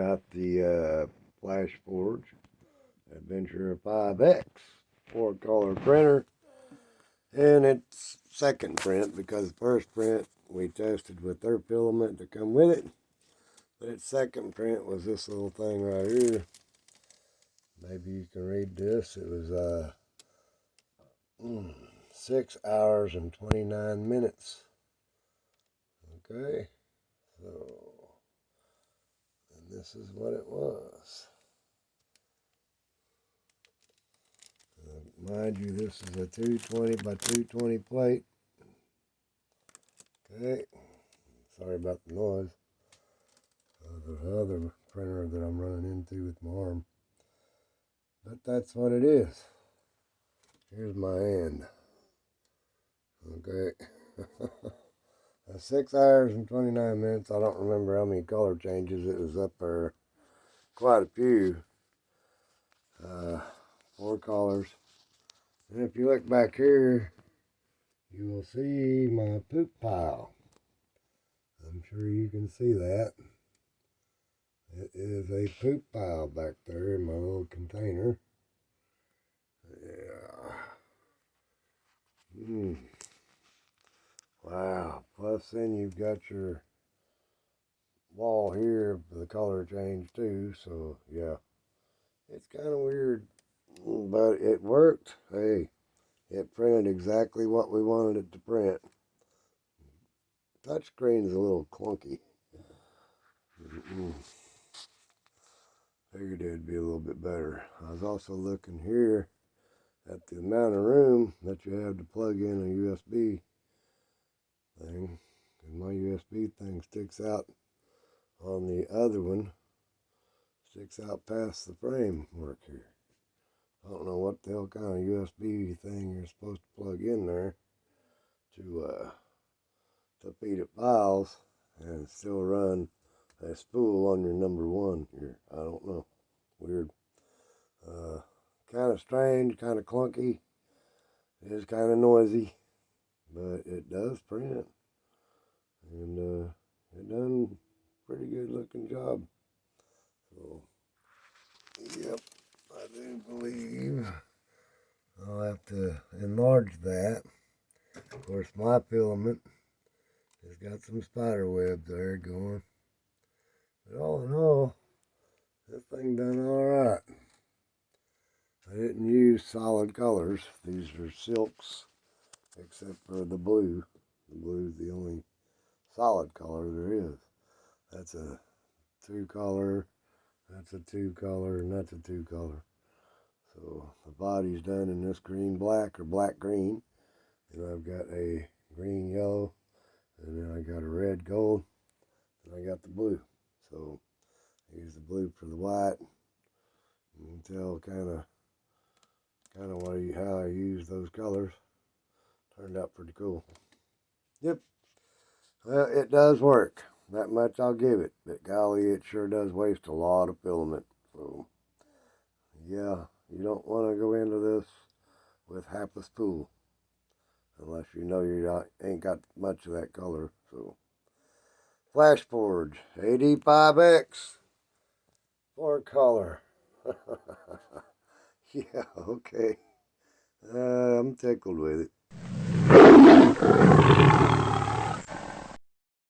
got the Flashforge Adventure 5X 4-color printer, and it's second print because the first print we tested with their filament to come with it, but its second print was this little thing right here. Maybe you can read this. It was 6 hours and 29 minutes. Okay, so, and this is what it was. Mind you, this is a 220 by 220 plate. Okay, sorry about the noise of the other printer that I'm running into with my arm. But that's what it is. Here's my hand. Okay. 6 hours and 29 minutes. I don't remember how many color changes. It was up there. Quite a few. 4 colors. And if you look back here, you will see my poop pile. I'm sure you can see that. It is a poop pile back there in my little container. Yeah. Wow. Plus then you've got your wall here for the color change too. So yeah. It's kind of weird. But it worked. Hey. It printed exactly what we wanted it to print. Touchscreen is a little clunky. Figured it'd be a little bit better. I was also looking here at the amount of room that you have to plug in a USB thing. And my USB thing sticks out on the other one. Sticks out past the framework here. I don't know what the hell kind of USB thing you're supposed to plug in there to feed it files and still run a spool on your number 1 here. I don't know. Weird. Kind of strange, kind of clunky. It is kind of noisy, but it does print. And it done a pretty good looking job. So, yep, I do believe I'll have to enlarge that. Of course, my filament has got some spider webs there going. But all in all, this thing done alright. I didn't use solid colors. These are silks, except for the blue. The blue is the only solid color there is. That's a 2-color, that's a 2-color, and that's a 2-color. So the body's done in this green black or black green. And I've got a green yellow, and then I got a red gold, and I got the blue. So I use the blue for the white. You can tell kind of how I use those colors. Turned out pretty cool. Yep. Well, it does work. That much I'll give it. But golly, it sure does waste a lot of filament. So yeah, you don't want to go into this with half a spool. Unless you know you ain't got much of that color. So Flashforge 85X 4-color. Yeah, okay. I'm tickled with it.